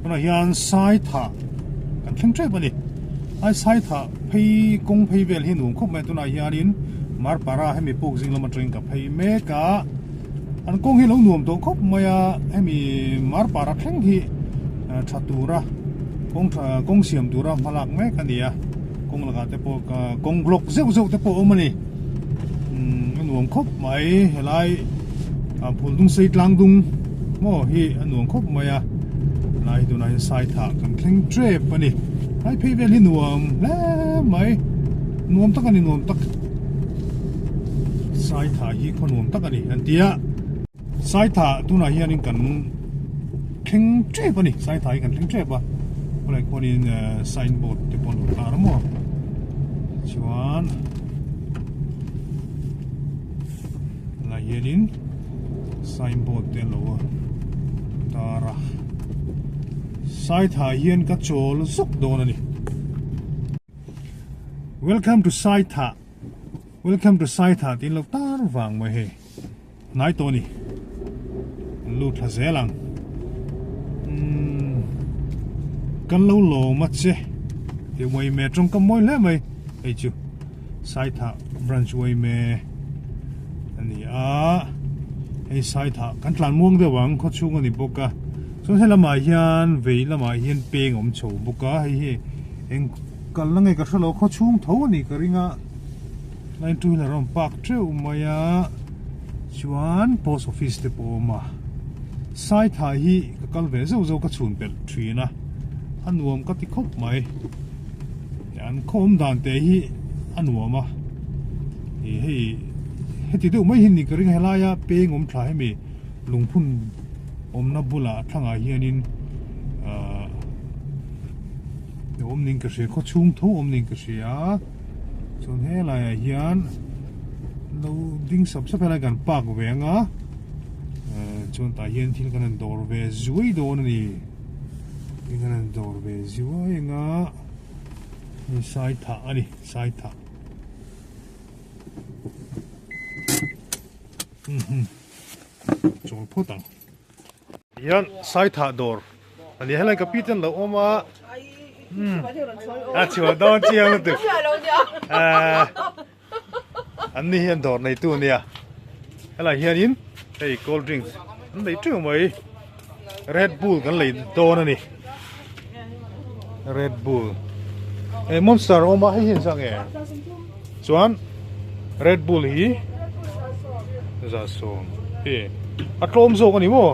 nó hiện Saithah kan thing tre bani ai Saithah phei kong phei vel hi nuam khop mai tuna hianin mar para hemi pok jing lama train ka phei me ka an kong hi lo nuam to khop maya hemi mar para thleng hi thatura kong siam tura malak me kania kong laga te po kong block zeu te po omani nuam khop mai helai phul dung sei tlang dung mo hi nuam khop maya lai tu nai Saithah kan thleng tre bani ai phei vel hi nuam la mai nuam tak ani nuam tak Saithah hi khon nuam tak ani an tia Saithah tuna hianin kan thleng tre bani Saithah hi kan thleng tre ba like one in signboard te pon tar mo chuan la hianin signboard te lo tara Saithah hian ka chol zuk don ani welcome to Saithah tin lo tar wang mai he nai to ni lu tha zelang kan lo lo ma che te wai me trong kam moi le mai ei chu Saithah branch wai me ani a ei Saithah kan tlan muang de wang kho chung ani boka so he lama hian vei lama hian peng om chho boka hi eng kal na ngai ka thlo kho chung tho ani ka ringa line tu la rom park treu maya chuan post office te po ma Saithah hi ka kal ve zo ka chun pel thina anuam ka ti khop mai an khom dan te hi anuama he ti deuh mai hin ni ka ring helaya peng om thla hemi lungphun om na bula thanga hianin om ning ka hre kho chung tho om ning ka hre a chon he la hian lo ding sab sa phela kan pak wenga chon ta hian thil kan dor ve zui don ni ingana dor ve zui nga ni Saithah ani Saithah chol photang yan Saithah dor ani helai ka pitan lo oma chua don chiang tu ani hian dor nei tu nia helai hian in hey cold drinks an nei tu mai Red Bull kan lei don ani Red Bull Monster oma hi hin sang chuan Red Bull hi za som atlom zo ani mo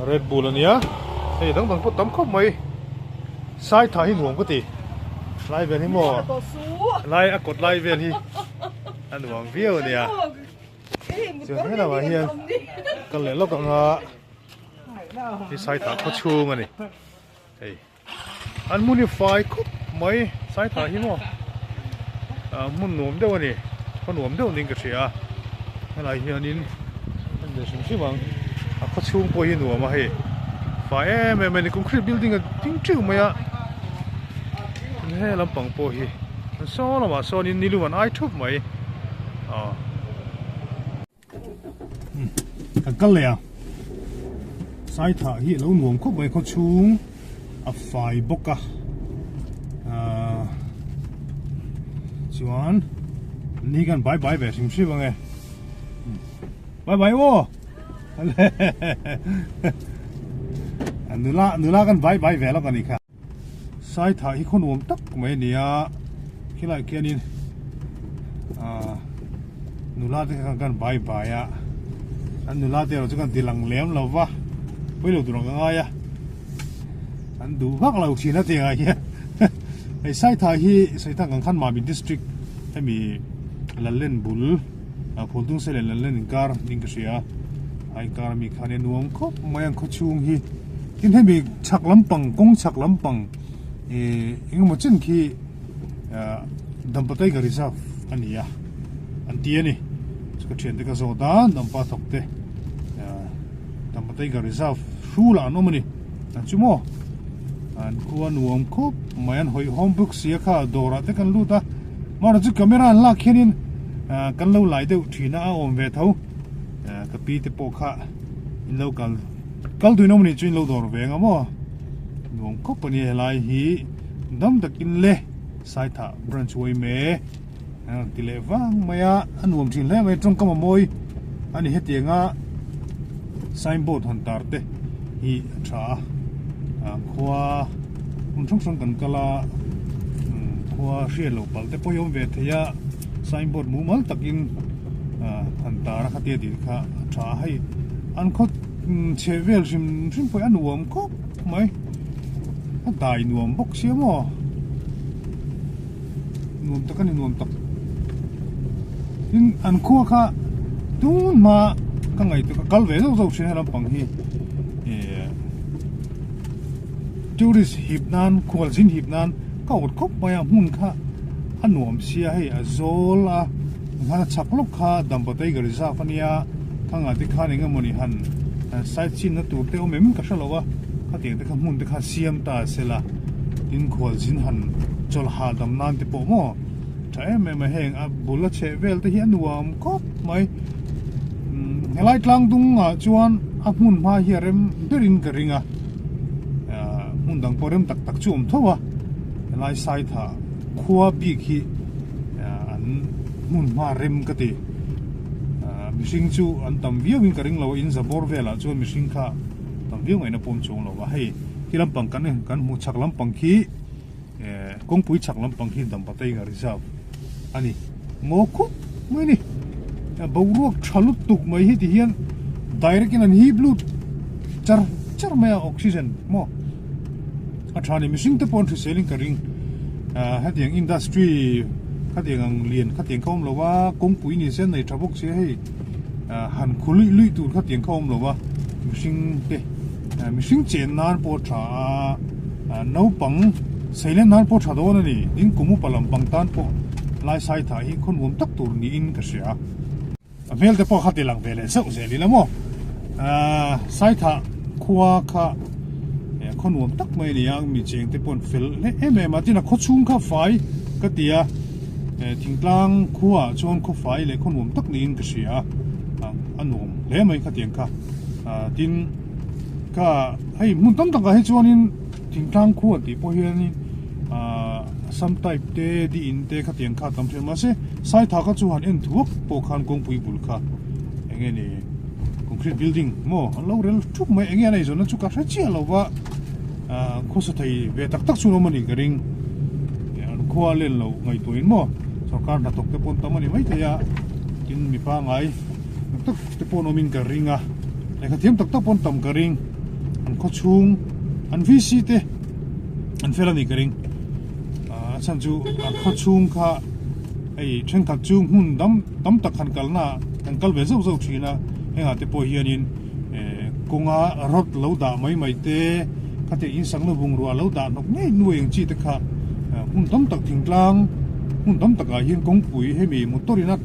Red Bull ania dang pot tam khop mai Saithah hi nuam ko ti lai vel hi mo lai akot lai vel hi an nuam viu nia chuan he lawa hian kan le lok nga hi Saithah kho chung ani hey an munify khop mai Saithah hi mo mun nuam deuh ani kho nuam deuh ning ka thria helai hianin an de sim simang a kho chung po hi nuam a he fa ni concrete building a ting tiu mai a he lampang po hi an so lama so ni nilu an ai thup mai kal le Saithah hi lo nuam khop mai kho chung a fai boka chuan ni kan bye ve sim si bange bye wo nula kan bye ve lo kan ni kha Saithah hi khon nuam tak mai nia khilai kianin nula te kan bye ya an nula te ro chu kan dilang lem lo wa poi lo durang nga ya an du vak lo thina te nga ya ai Saithah kan khan ma bi district hemi lallen bul pholdung se lallen inkar ning ka sia ai kar mi khane nuam khop mayang kho chung hi tin hemi chak lampang kong chak lampang engmo chen khi dampatai ga reserve ania an ti ani ka thian te ka zo da dampa thok te dampatai ga reserve shula no mani an chumo an khua nuam khop mayan hoi home book sia kha dora te kan lu ta mar chu camera la khenin kan lo lai deuh thina a om ve tho cái pi te po kha in lâu kal tu nom ni chin lo dor ve nga mo nuam ko pani lai hi dam tak in le Saithah branch way me ti le wang maya anuam chin le mai trong kam moi ani hetianga signboard han tar te hi tha khua un trong kan kala khua hriat lo pal te poyom ve theya signboard mu mal takin han tar kha te dir kha tha hai an khot chevel sim poi anuam ko mai a dai nuam bok sia mo nuam takan nuam tak in an khua kha tun ma ka ngai tu kal ve zo chen ram pang hi tourist hip nan khwal jin hip nan ka ot khop maya mun kha anuam sia hei azol a ngana chaklok kha dambatai gari za fania khanga ti kha ninga moni han side chin na tur te o mem ka shalowa ka te kha mun te kha siam ta sela in khwal jin han chol ha dam nan te po mo thae me ma heng a bula che vel te hi anuam khop mai helai tlang dung a chuan a mun ma hi rem berin ka ringa mun dang porem tak tak chum thowa helai Saithah khua bi khi an mun ma rem ka ti mishing chu an tam viewing ka ring lo in zabor vela chuan mishing kha tam view ngai na pom chung lo wa hei kilam pang kan mu chak lam pang khi kong pui chak lam pang khi dam patai ga reserve ani ngo khu mai ni bawruak thalut tuk mai hi ti hian direct in an hi blue char mai oxygen mo athani mishing te pon selling ka ring hatiang industry hatiang ang lian hatiang khom lo wa kong pui ni sen nei thabok se hei han khului lui tur hatiang khom lo wa mishing chen nan po tha no pang sailen nan po tha do na ni ding kumu palam pang tan po lai Saithah hi khon wom tak tur ni in ka sia mel te po khati lang vele so se li la mo Saithah khua kha khon wom tak mai ni yang mi cheng te pon fel le ma tina kho chung kha fai ka tia thingtlang khua chon kho fai le khon wom tak ni in ka sia anom le mai kha tiang kha tin ka hei mun tam tak he chuan in thingtlang khua ti po hian in some type te di in te kha tiang kha tam thel ma se Saithah ka chu han en thuak po khan kong pui bul kha enge ni concrete building mo lo rel thuk mai enge nei zona chu ka thra chi lo wa kho sa thai ve tak tak chu no mani garing an khua len lo ngai toin mo sarkar na tok te pon tamani mai thaya tin mi pa ngai tak te pon omin ka ringa le kha thiam tak tak pon tam ka ring an kho chung an vc te an felani ka ring chan chu an kho chung kha ai theng thak chung hun dam tak khan kalna an kal ve zo thina henga te po hianin konga rot lo da mai te khate in sang no bung ruwa lo da nok nei nueng chi te kha hun dam tak thingtlang hun dam tak a hian kong pui he mi motorina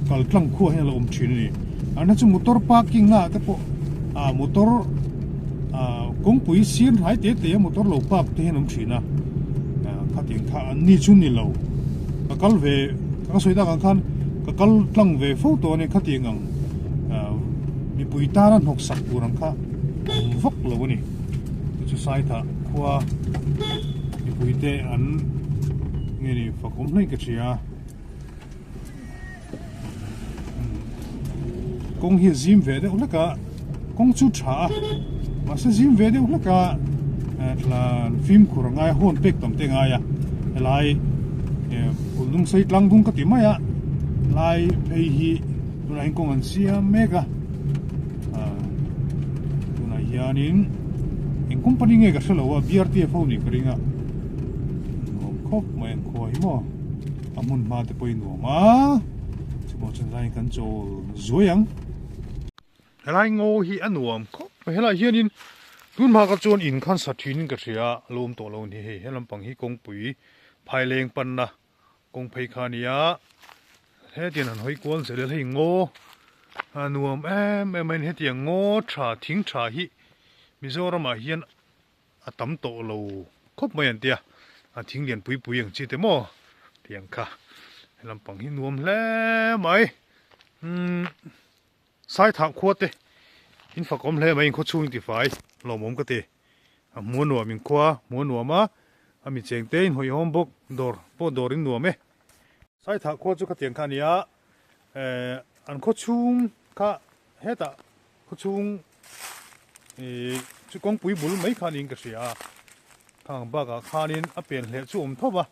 kal tlang khu he lo om thin ni ana chu motor parking na te po motor kong pui sien hai te motor lo park te hen om thina khate kha ni chu ni lo ka kal ve ka soida kan khan ka kal tlang ve photo ne khate ngang mi pui ta ran hok sak urang kha vok lo ni chu Saithah khua mi pui te an nge ni fakom nei ka chia kong hi zim ve de ulaka kong chu tha ma se zim ve de ulaka tlan film kurangai hon pek tam te nga ya lai ulung sei tlang dung ka ti ma ya lai phei hi tuna hin kong an sia mega tuna hianin in company nge ka shalo wa BRT phone ni kringa khop mai an khoi mo amun ma te poi no ma chumo chen lai kan chol zoyang helai ngo hi anuam khop helai hianin tun ma ka chon in khan sa thin ka ria lom to lo ni he helam pang hi kong pui phai leng pan na kong phei khania he tin han hoi kwal se le hei ngo anuam em he tiang ngo tha thing tha hi Mizoram a hian atam to lo khop mai an tia a thing lian pui ang chi te mo tiang kha helam pang hi nuam hle mai sai thak khua te in fa kom hle mai in kho chung ti fai lo mom ka te mu nuam min khua mu nuam a ami cheng te in hoi hom bok dor po dor in nuam e sai thak khua chu ka tiang kha nia an kho chung ka heta kho chung chu kong pui bul mai khan in ka sia khang ba ka khanin a pen hle chu om thoba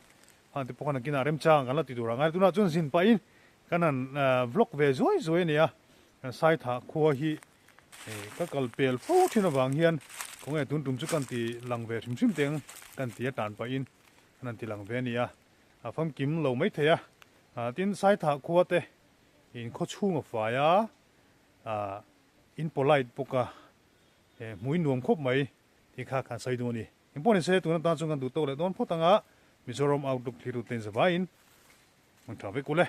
han te pokana kina rem chang kan la ti dura ngai tuna chun sin pa in kanan vlog ve zoi zoi nia sai thak khua hi ka kalpel fo thina wang hian kong e tun tum chu kan ti lang ve thim thim teng kan ti tan pa in nan ti lang ve nia a pham kim lo mai theya tin sai thak khua te in kho chung a fa ya in polite poka mui nuam khop mai ti kha kan sai du ni important se tu na ta chung kan du to le don photanga mizoram outlook thiru ten zabain mang thawe kule